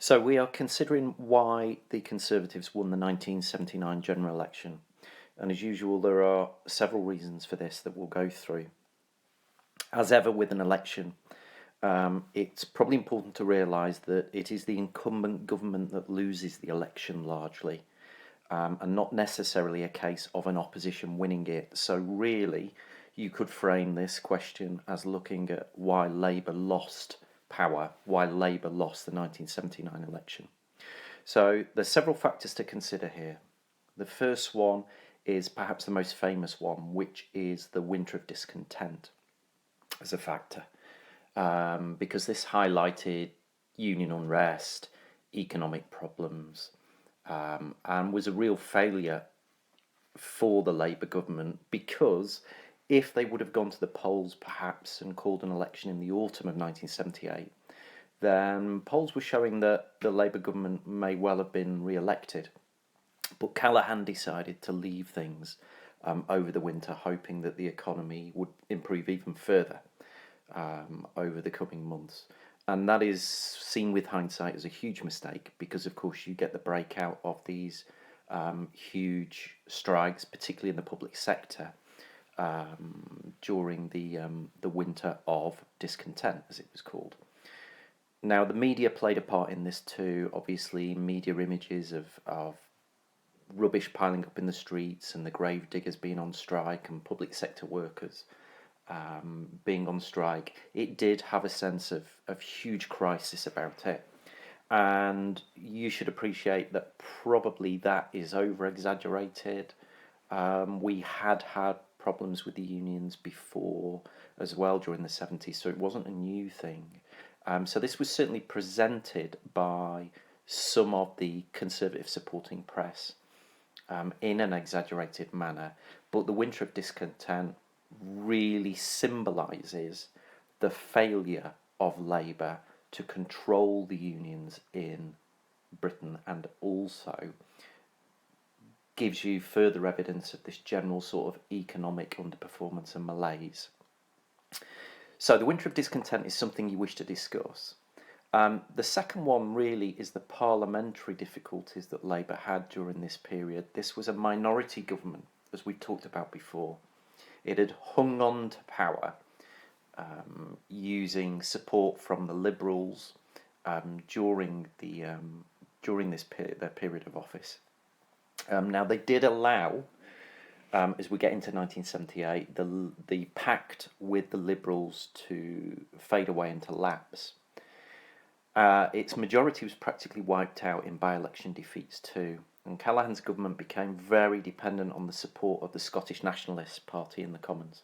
So we are considering why the Conservatives won the 1979 general election. And as usual, there are several reasons for this that we'll go through. As ever with an election, it's probably important to realise that it is the incumbent government that loses the election largely, and not necessarily a case of an opposition winning it. So really, you could frame this question as looking at why Labour lost power, why Labour lost the 1979 election. So there's several factors to consider here. The first one is perhaps the most famous one, which is the winter of discontent as a factor, because this highlighted union unrest, economic problems, and was a real failure for the Labour government, because if they would have gone to the polls perhaps and called an election in the autumn of 1978, then polls were showing that the Labour government may well have been re-elected. But Callaghan decided to leave things over the winter, hoping that the economy would improve even further over the coming months. And that is seen with hindsight as a huge mistake, because of course you get the breakout of these huge strikes, particularly in the public sector, during the winter of discontent, as it was called. Now, the media played a part in this too. Obviously, media images of rubbish piling up in the streets and the grave diggers being on strike and public sector workers being on strike, it did have a sense of huge crisis about it. And you should appreciate that probably that is over exaggerated. We had problems with the unions before as well during the 70s, so it wasn't a new thing. So this was certainly presented by some of the Conservative supporting press in an exaggerated manner, but the winter of discontent really symbolises the failure of Labour to control the unions in Britain, and also gives you further evidence of this general sort of economic underperformance and malaise. So the winter of discontent is something you wish to discuss. The second one really is the parliamentary difficulties that Labour had during this period. This was a minority government, as we've talked about before. It had hung on to power using support from the Liberals during their period of office. Now they did allow, as we get into 1978, the pact with the Liberals to fade away into lapse. Its majority was practically wiped out in by-election defeats too, and Callaghan's government became very dependent on the support of the Scottish Nationalist Party in the Commons.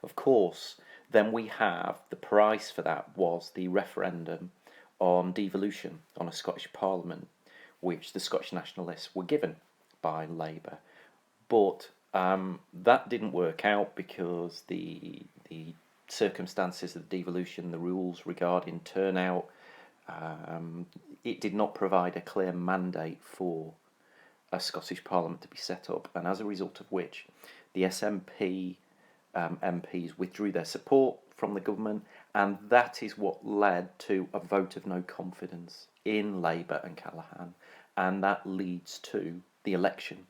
Of course, then we have the price for that was the referendum on devolution on a Scottish Parliament, which the Scottish Nationalists were given by Labour. But that didn't work out because the circumstances of the devolution, the rules regarding turnout, it did not provide a clear mandate for a Scottish Parliament to be set up, and as a result of which the SNP MPs withdrew their support from the government, and that is what led to a vote of no confidence in Labour and Callaghan, and that leads to the election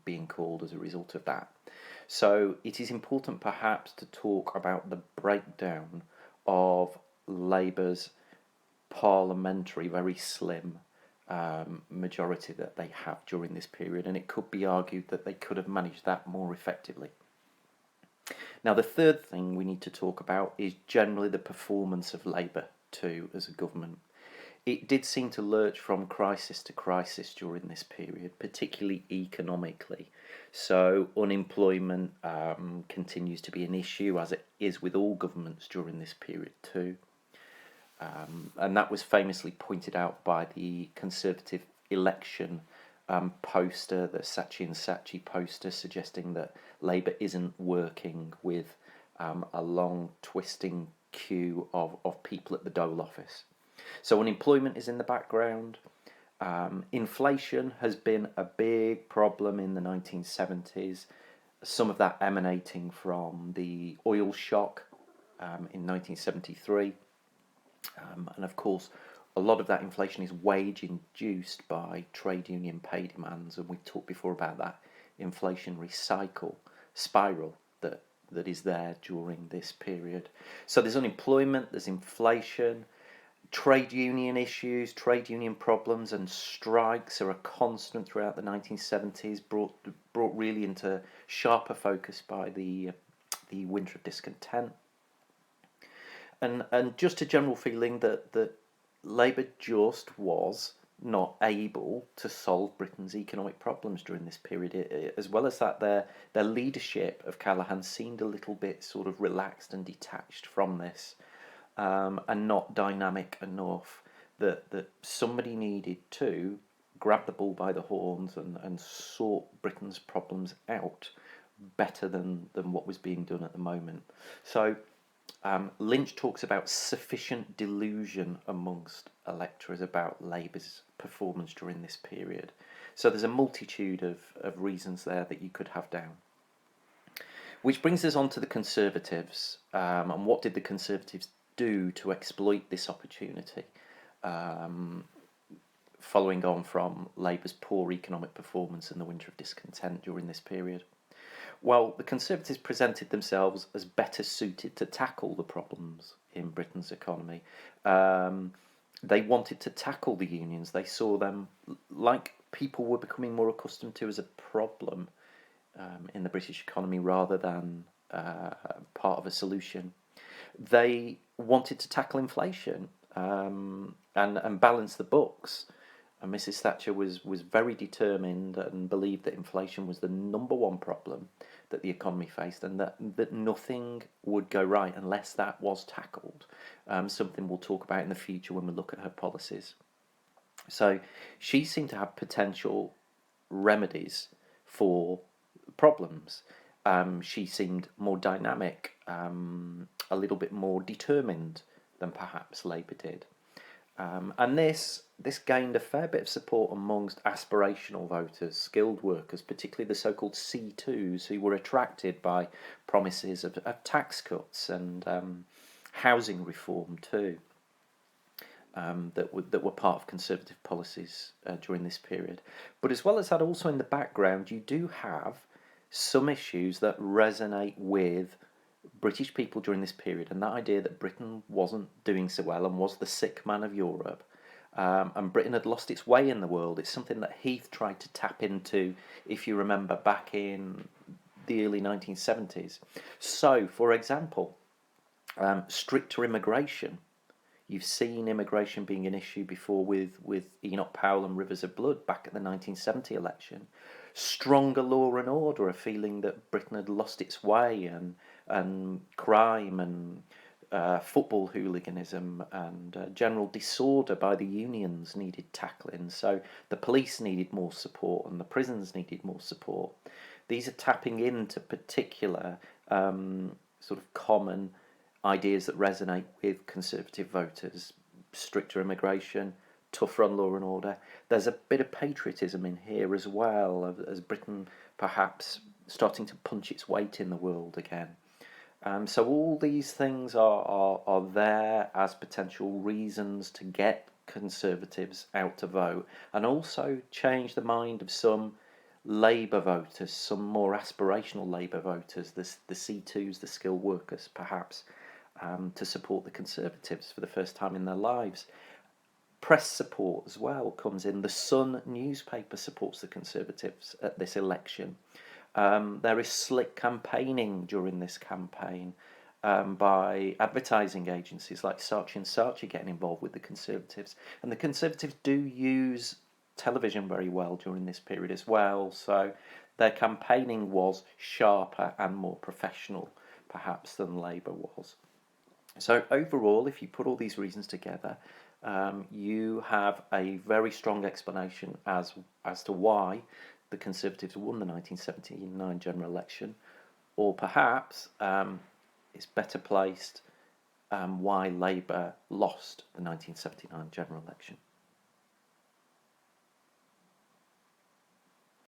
being called as a result of that. So it is important perhaps to talk about the breakdown of Labour's parliamentary, very slim majority that they have during this period, and it could be argued that they could have managed that more effectively. Now, the third thing we need to talk about is generally the performance of Labour too as a government. It did seem to lurch from crisis to crisis during this period, particularly economically. So unemployment continues to be an issue, as it is with all governments during this period too. And that was famously pointed out by the Conservative election poster, the Saatchi and Saatchi poster, suggesting that Labour isn't working with a long twisting queue of people at the Dole office. So unemployment is in the background. Inflation has been a big problem in the 1970s, some of that emanating from the oil shock in 1973. And of course, a lot of that inflation is wage induced by trade union pay demands, and we talked before about that inflationary spiral that is there during this period. So there's unemployment, there's inflation, trade union issues, trade union problems, and strikes are a constant throughout the 1970s, brought really into sharper focus by the winter of discontent, and just a general feeling that Labour just was not able to solve Britain's economic problems during this period. As well as that, their leadership of Callaghan seemed a little bit sort of relaxed and detached from this, and not dynamic enough that somebody needed to grab the bull by the horns and sort Britain's problems out better than what was being done at the moment. So Lynch talks about sufficient delusion amongst electors about Labour's performance during this period. So there's a multitude of reasons there that you could have down. Which brings us on to the Conservatives. And what did the Conservatives do to exploit this opportunity, following on from Labour's poor economic performance and the winter of discontent during this period? Well, the Conservatives presented themselves as better suited to tackle the problems in Britain's economy. They wanted to tackle the unions. They saw them like people were becoming more accustomed to as a problem in the British economy rather than part of a solution. They wanted to tackle inflation and balance the books. And Mrs. Thatcher was very determined and believed that inflation was the number one problem that the economy faced, and that nothing would go right unless that was tackled. Something we'll talk about in the future when we look at her policies. So she seemed to have potential remedies for problems. She seemed more dynamic, a little bit more determined than perhaps Labour did. And this gained a fair bit of support amongst aspirational voters, skilled workers, particularly the so-called C2s, who were attracted by promises of tax cuts and housing reform too, that were part of Conservative policies during this period. But as well as that, also in the background, you do have some issues that resonate with British people during this period, and that idea that Britain wasn't doing so well and was the sick man of Europe, and Britain had lost its way in the world. It's something that Heath tried to tap into, if you remember, back in the early 1970s. So, for example, stricter immigration. You've seen immigration being an issue before with Enoch Powell and Rivers of Blood back at the 1970 election. Stronger law and order, a feeling that Britain had lost its way, and crime and football hooliganism and general disorder by the unions needed tackling. So the police needed more support and the prisons needed more support. These are tapping into particular sort of common ideas that resonate with Conservative voters. Stricter immigration, tougher on law and order. There's a bit of patriotism in here as well, as Britain perhaps starting to punch its weight in the world again. So all these things are there as potential reasons to get Conservatives out to vote, and also change the mind of some Labour voters, some more aspirational Labour voters, the C2s, the skilled workers perhaps, to support the Conservatives for the first time in their lives. Press support as well comes in. The Sun newspaper supports the Conservatives at this election. There is slick campaigning during this campaign by advertising agencies like Saatchi and Saatchi getting involved with the Conservatives. And the Conservatives do use television very well during this period as well. So their campaigning was sharper and more professional, perhaps, than Labour was. So overall, if you put all these reasons together, you have a very strong explanation as to why the Conservatives won the 1979 general election, or perhaps it's better placed why Labour lost the 1979 general election.